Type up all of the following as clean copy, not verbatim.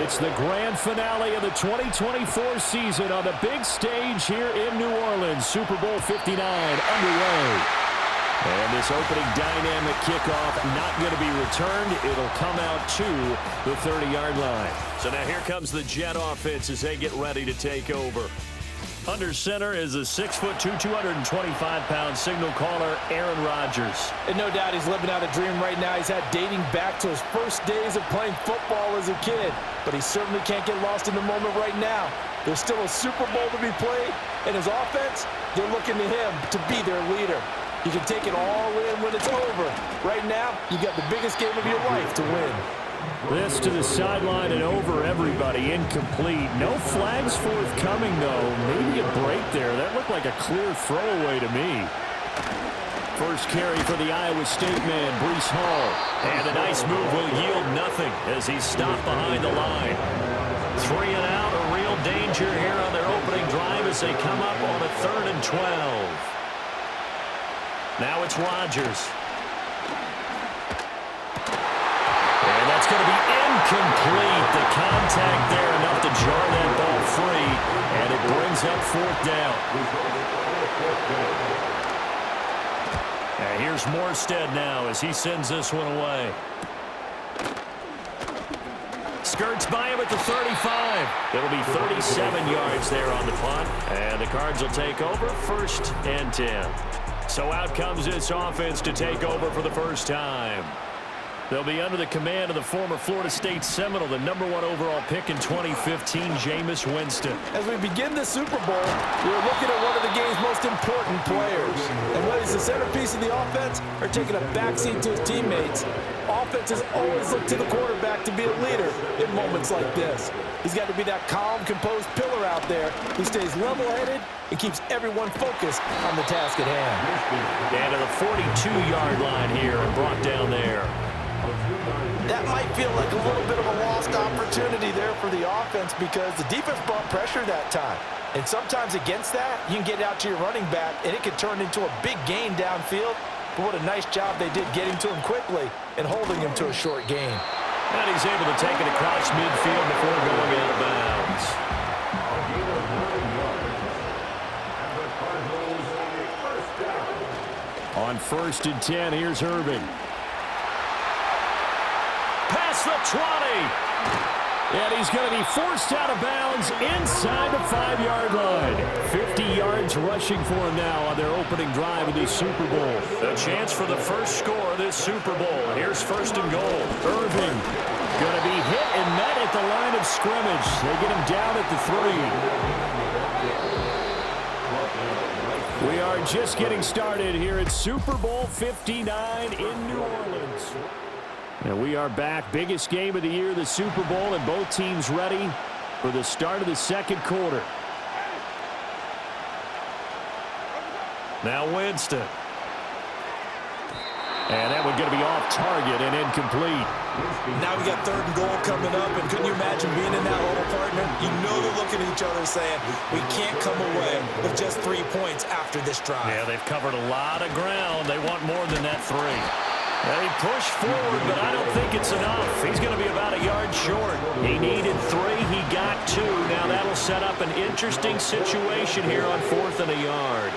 It's the grand finale of the 2024 season on the big stage here in New Orleans. Super Bowl 59 underway. And this opening dynamic kickoff not going to be returned. It'll come out to the 30-yard line. So now here comes the Jet offense as they get ready to take over. Under center is a 6'2", 225-pound signal caller, Aaron Rodgers. And no doubt he's living out a dream right now. He's had dating back to his first days of playing football as a kid. But he certainly can't get lost in the moment right now. There's still a Super Bowl to be played, and his offense, they're looking to him to be their leader. You can take it all in when it's over. Right now, you got the biggest game of your life to win. This to the sideline and over everybody. Incomplete. No flags forthcoming, though. Maybe a break there. That looked like a clear throwaway to me. First carry for the Iowa State man, Breece Hall. And a nice move will yield nothing as he's stopped behind the line. 3 and out, a real danger here on their opening drive as they come up on a 3rd and 12. Now it's Rodgers. And that's going to be incomplete. The contact there enough to jar that ball free. And it brings up 4th down. And here's Morstead now as he sends this one away. Skirts by him at the 35. It'll be 37 yards there on the punt. And the Cards will take over 1st and 10. So out comes this offense to take over for the first time. They'll be under the command of the former Florida State Seminole, the #1 overall pick in 2015, Jameis Winston. As we begin the Super Bowl, we're looking at one of the game's most important players. And whether he's the centerpiece of the offense or taking a backseat to his teammates, offenses always look to the quarterback to be a leader in moments like this. He's got to be that calm, composed pillar out there who stays level-headed and keeps everyone focused on the task at hand. And to the 42-yard line here and brought down there. That might feel like a little bit of a lost opportunity there for the offense because the defense brought pressure that time. And sometimes against that, you can get out to your running back, and it can turn into a big gain downfield. But what a nice job they did getting to him quickly and holding him to a short gain. And he's able to take it across midfield before going out of bounds. On 1st and 10, here's Irving. Past the 20. And he's going to be forced out of bounds inside the 5-yard line. 50 yards rushing for him now on their opening drive of this Super Bowl. A chance for the first score of this Super Bowl. Here's 1st and goal. Irving going to be hit and met at the line of scrimmage. They get him down at the 3. We are just getting started here at Super Bowl 59 in New Orleans. And we are back. Biggest game of the year, the Super Bowl, and both teams ready for the start of the 2nd quarter. Now Winston. And that one's going to be off target and incomplete. Now we got 3rd and goal coming up, and couldn't you imagine being in that hole, partner? You know they're looking at each other saying, we can't come away with just 3 points after this drive. Yeah, they've covered a lot of ground. They want more than that 3. They push forward, but I don't think it's enough. He's going to be about a yard short. He needed 3. He got 2. Now that'll set up an interesting situation here on 4th and a yard.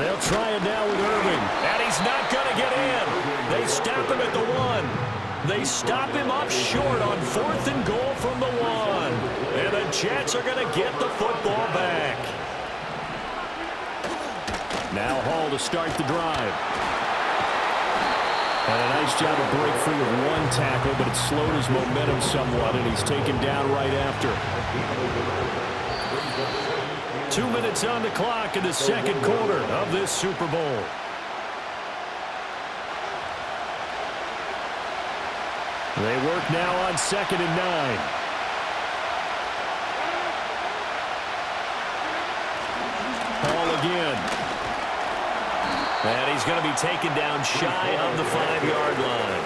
They'll try it now with Irving. And he's not going to get in. They stop him at the 1. They stop him up short on 4th and goal from the 1. And the Jets are going to get the football back. Now Hall to start the drive. And a nice job of break free with 1 tackle, but it slowed his momentum somewhat, and he's taken down right after. 2 minutes on the clock in the 2nd quarter of this Super Bowl. They work now on 2nd and 9. Hall again. And he's going to be taken down shy of the 5-yard line.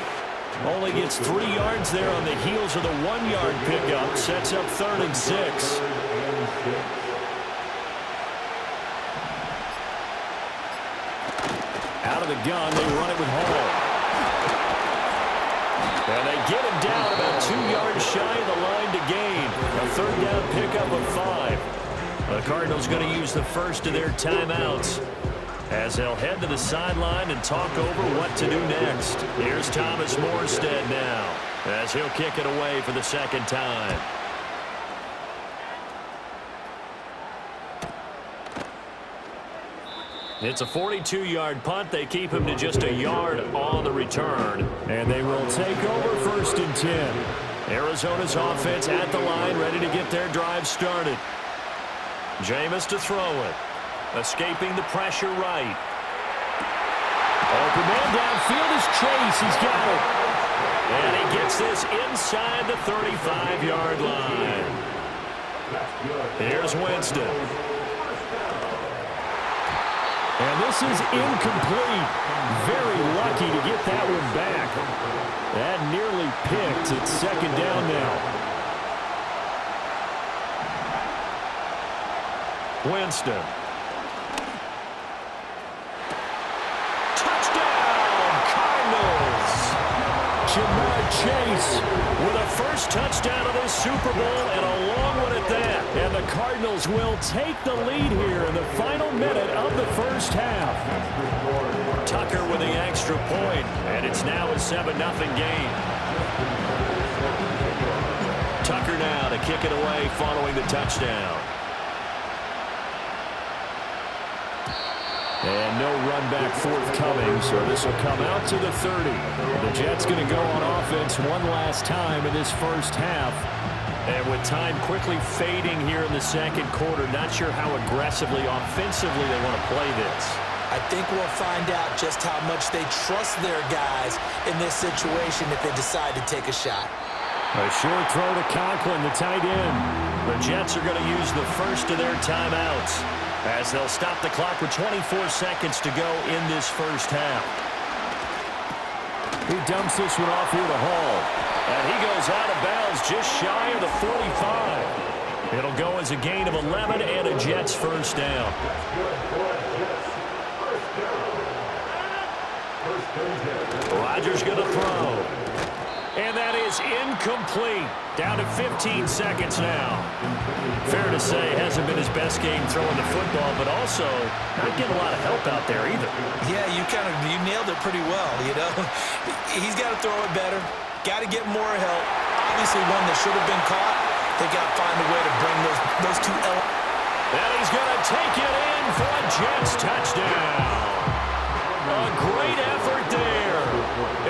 Only gets 3 yards there on the heels of the 1-yard pickup. Sets up 3rd and 6. Out of the gun, they run it with Hall. And they get him down about 2 yards shy of the line to gain. A third down pickup of 5. The Cardinals going to use the first of their timeouts as they'll head to the sideline and talk over what to do next. Here's Thomas Morstead now as he'll kick it away for the second time. It's a 42-yard punt. They keep him to just a yard on the return. And they will take over first and 10. Arizona's offense at the line, ready to get their drive started. Jameis to throw it. Escaping the pressure right. Open man downfield is Chase. He's got it. And he gets this inside the 35-yard line. Here's Winston. And this is incomplete. Very lucky to get that one back. That nearly picked. It's second down now. Winston. Touchdown, Cardinals. Ja'Marr Chase with a first touchdown of this Super Bowl and a long one at that. And the Cardinals will take the lead here in the final minute of the first half. Tucker with the extra point, and it's now a 7-0 game. Tucker now to kick it away following the touchdown. And no run back forthcoming, so this will come out to the 30. The Jets going to go on offense one last time in this first half. And with time quickly fading here in the second quarter, not sure how aggressively, offensively they want to play this. I think we'll find out just how much they trust their guys in this situation if they decide to take a shot. A short throw to Conklin, the tight end. The Jets are going to use the first of their timeouts as they'll stop the clock with 24 seconds to go in this first half. He dumps this one off here to Hall. And he goes out of bounds just shy of the 45. It'll go as a gain of 11 and a Jets first down. Rodgers going to throw. And that is incomplete. Down to 15 seconds now. Fair to say, hasn't been his best game throwing the football, but also not getting a lot of help out there either. Yeah, you nailed it pretty well, you know. He's got to throw it better. Got to get more help. Obviously one that should have been caught. They got to find a way to bring those two elements. And he's going to take it in for a Jets touchdown. A great effort there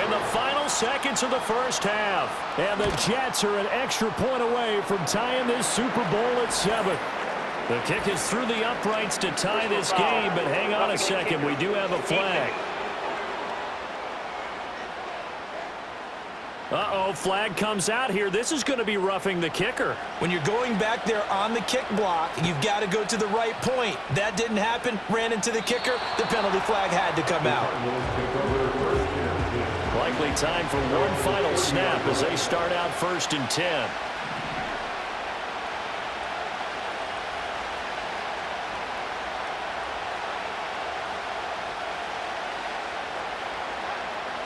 in the final seconds of the first half. And the Jets are an extra point away from tying this Super Bowl at 7. The kick is through the uprights to tie this game, but hang on a second. We do have a flag. Uh-oh, flag comes out here. This is going to be roughing the kicker. When you're going back there on the kick block, you've got to go to the right point. That didn't happen. Ran into the kicker. The penalty flag had to come out. Likely time for one final snap as they start out first and 10.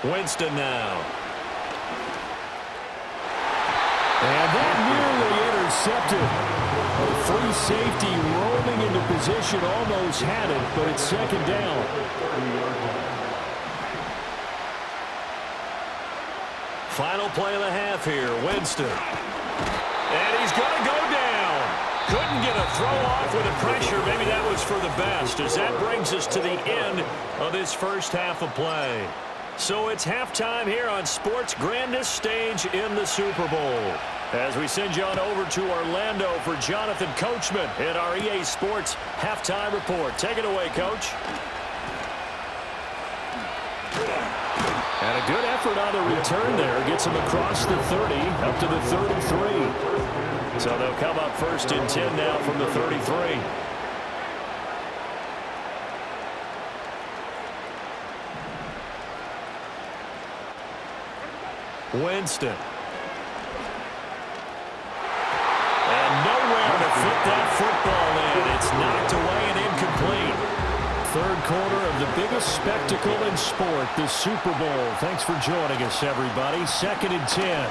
Winston now. And that nearly intercepted. The free safety rolling into position, almost had it, but it's second down. Final play of the half here, Winston. And he's going to go down. Couldn't get a throw off with the pressure. Maybe that was for the best, as that brings us to the end of this first half of play. So it's halftime here on sports' grandest stage in the Super Bowl. As we send you on over to Orlando for Jonathan Coachman in our EA Sports Halftime Report. Take it away, Coach. And a good effort on the return there. Gets him across the 30, up to the 33. So they'll come up first and 10 now from the 33. Winston. And nowhere to fit that football in. It's knocked away and incomplete. Third quarter of the biggest spectacle in sport, the Super Bowl. Thanks for joining us, everybody. Second and 10.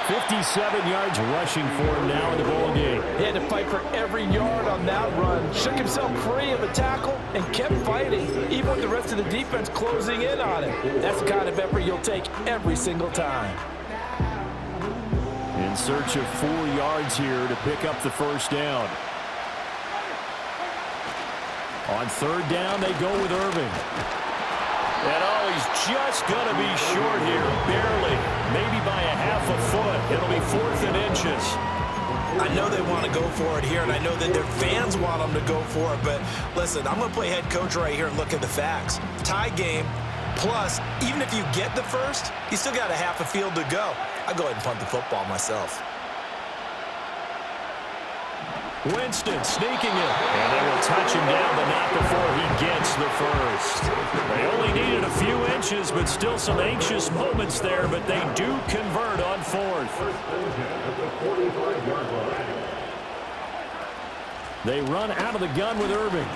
57 yards rushing for him now in the ball game. He had to fight for every yard on that run. Shook himself free of a tackle and kept fighting, even with the rest of the defense closing in on him. That's the kind of effort you'll take every single time. In search of 4 yards here to pick up the first down. On third down, they go with Irving. And oh, he's just going to be short here, barely, maybe by a half a foot. It'll be 4th and inches. I know they want to go for it here, and I know that their fans want them to go for it, but listen, I'm going to play head coach right here and look at the facts. Tie game, plus, even if you get the first, you still got a half a field to go. I'll go ahead and punt the football myself. Winston sneaking it. And they will touch him down, but not before he gets the first. They only needed a few inches, but still some anxious moments there, but they do convert on 4th. They run out of the gun with Irving.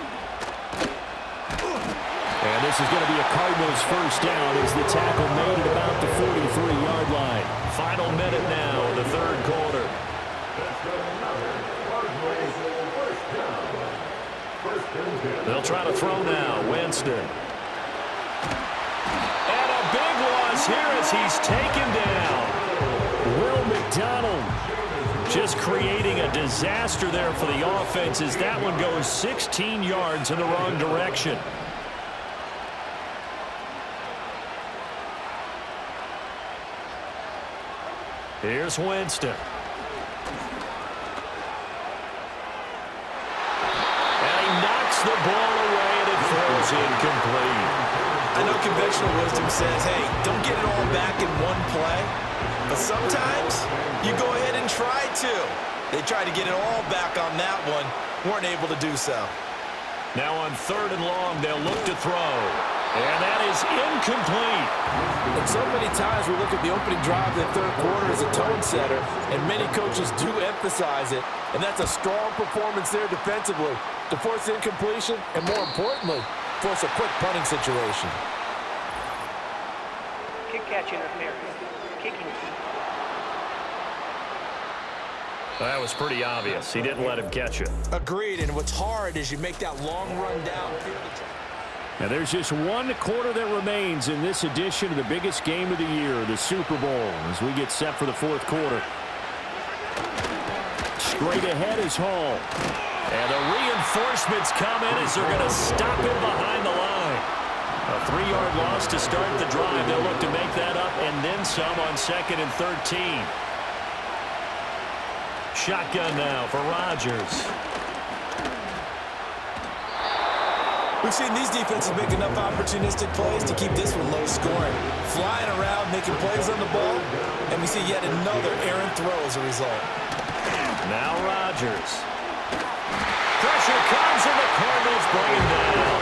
And this is going to be a Cardinals first down as the tackle made at about the 43-yard line. Final minute now in the third quarter. They'll try to throw now. Winston. And a big loss here as he's taken down. Will McDonald just creating a disaster there for the offense as that one goes 16 yards in the wrong direction. Here's Winston. The ball away and it throws incomplete. I know conventional wisdom says, hey, don't get it all back in one play. But sometimes you go ahead and try to. They tried to get it all back on that one. Weren't able to do so. Now on 3rd and long, they'll look to throw. And that is incomplete. And so many times we look at the opening drive of the third quarter as a tone setter, and many coaches do emphasize it. And that's a strong performance there defensively to force incompletion and, more importantly, force a quick punting situation. Kick catch interference. Kicking. That was pretty obvious. He didn't let him catch it. Agreed, and what's hard is you make that long run down. Now there's just one quarter that remains in this edition of the biggest game of the year, the Super Bowl, as we get set for the 4th quarter. Straight ahead is Hall. And the reinforcements come in as they're going to stop him behind the line. A 3-yard loss to start the drive. They'll look to make that up and then some on 2nd and 13. Shotgun now for Rodgers. We've seen these defenses make enough opportunistic plays to keep this one low scoring. Flying around, making plays on the ball, and we see yet another errant throw as a result. Now Rodgers. Pressure comes and the Cardinals bring him down.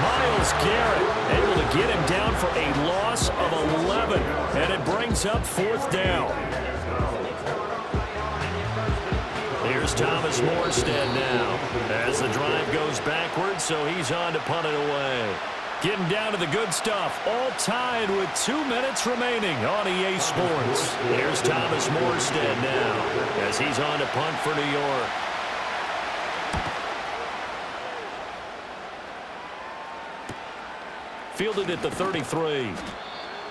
Myles Garrett able to get him down for a loss of 11, and it brings up 4th down. Here's Thomas Morstead now as the drive goes backwards, so he's on to punt it away. Getting down to the good stuff, all tied with 2 minutes remaining on EA Sports. Here's Thomas Morstead now as he's on to punt for New York. Fielded at the 33.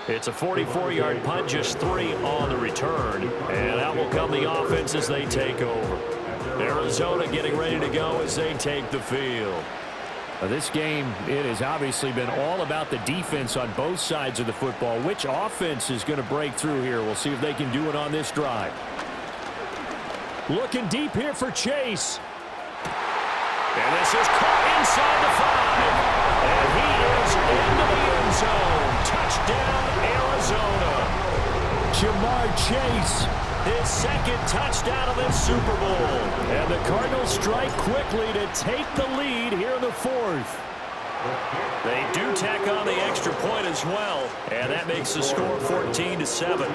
It's a 44-yard punt, just 3 on the return. And out will come the offense as they take over. Arizona getting ready to go as they take the field. This game, it has obviously been all about the defense on both sides of the football. Which offense is going to break through here? We'll see if they can do it on this drive. Looking deep here for Chase. And this is caught inside the 5. And he is into the end zone. Touchdown, Arizona. Jamar Chase, his 2nd touchdown of this Super Bowl. And the Cardinals strike quickly to take the lead here in the 4th. They do tack on the extra point as well, and that makes the score 14-7.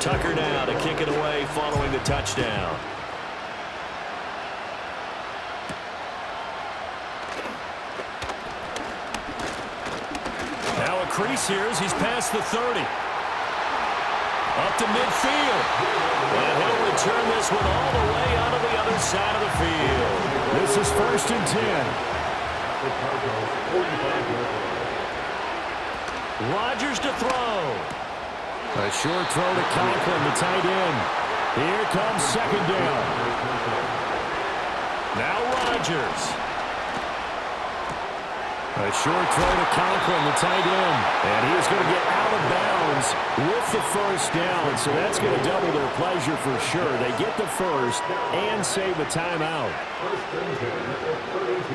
Tucker now to kick it away following the touchdown. Now a crease here as he's past the 30. Up to midfield. And he'll return this one all the way out of the other side of the field. This is 1st and 10. Rodgers to throw. A short throw to Conklin, the tight end. Here comes 2nd down. Now Rodgers. A short throw to Conklin, the tight end. And he is going to get out of bounds with the 1st down. So that's going to double their pleasure for sure. They get the 1st and save a timeout.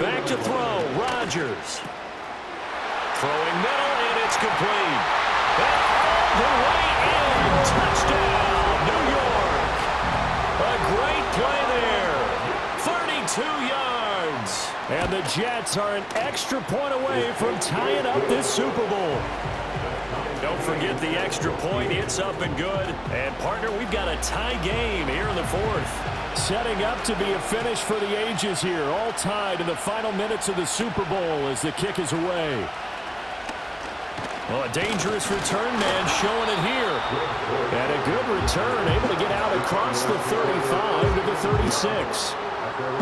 Back to throw, Rodgers. Throwing middle, and it's complete. And all the way in. Touchdown, New York. A great play there. 32 yards. And the Jets are an extra point away from tying up this Super Bowl. Don't forget the extra point. It's up and good. And, partner, we've got a tie game here in the 4th. Setting up to be a finish for the ages here. All tied in the final minutes of the Super Bowl as the kick is away. Well, a dangerous return man showing it here. And a good return, able to get out across the 35 to the 36.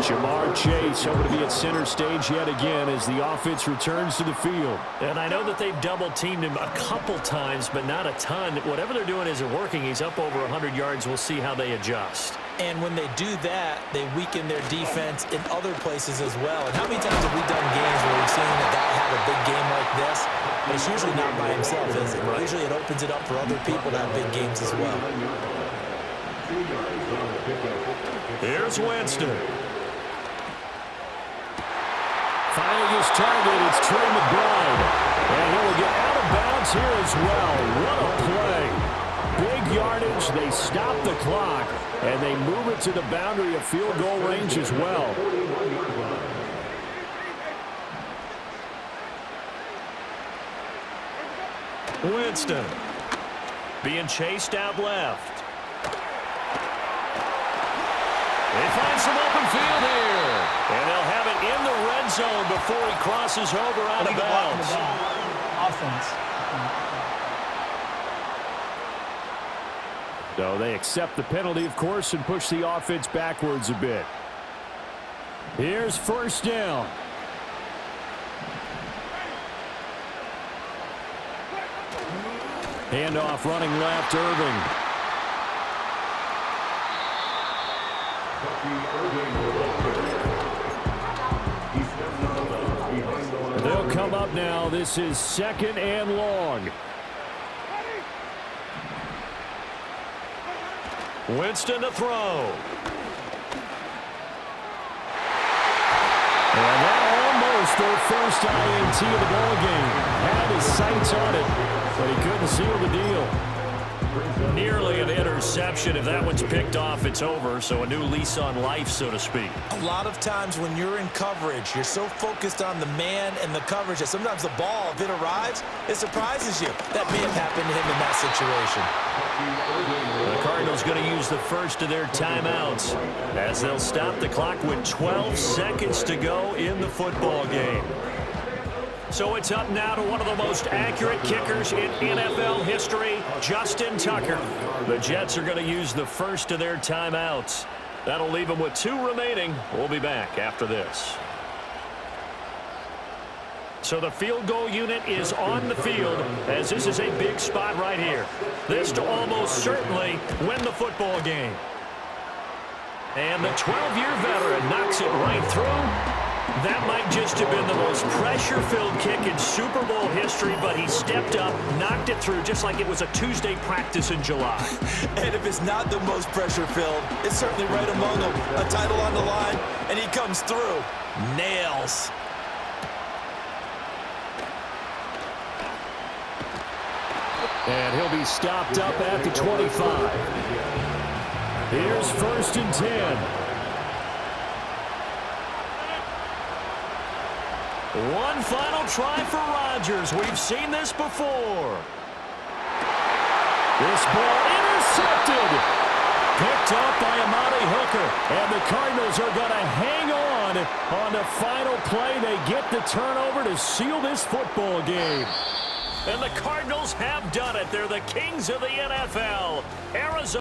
Jamar Chase hoping to be at center stage yet again as the offense returns to the field. And I know that they've double-teamed him a couple times, but not a ton. Whatever they're doing isn't working. He's up over 100 yards. We'll see how they adjust. And when they do that, they weaken their defense in other places as well. And how many times have we done games where we've seen a guy have a big game like this? But it's usually not by himself, is it? Usually it opens it up for other people to have big games as well. Here's Winston. Finding his target, it's Trey McBride. And he will get out of bounds here as well. What a play. Big yardage, they stop the clock, and they move it to the boundary of field goal range as well. Winston being chased out left. They find some open field here. And they'll have it in the red zone before he crosses over out of bounds. Offense. So they accept the penalty, of course, and push the offense backwards a bit. Here's 1st down. Handoff running left, Irving. They'll come up now. This is 2nd and long. Winston to throw. And that almost their first INT of the ball game. Had his sights on it, but he couldn't seal the deal. Nearly an interception. If that one's picked off, it's over. So a new lease on life, so to speak. A lot of times when you're in coverage, you're so focused on the man and the coverage that sometimes the ball, if it arrives, it surprises you. That may have happened to him in that situation. The Cardinals going to use the first of their timeouts as they'll stop the clock with 12 seconds to go in the football game. So it's up now to one of the most accurate kickers in NFL history, Justin Tucker. The Jets are going to use the first of their timeouts. That'll leave them with 2 remaining. We'll be back after this. So the field goal unit is on the field as this is a big spot right here. This to almost certainly win the football game. And the 12-year veteran knocks it right through. That might just have been the most pressure-filled kick in Super Bowl history, but he stepped up, knocked it through just like it was a Tuesday practice in July. And if it's not the most pressure-filled, it's certainly right among them. A title on the line, and he comes through. Nails. And he'll be stopped up at the 25. Here's 1st and 10. One final try for Rodgers. We've seen this before. This ball intercepted. Picked up by Amani Hooker. And the Cardinals are going to hang on the final play. They get the turnover to seal this football game. And the Cardinals have done it. They're the kings of the NFL. Arizona.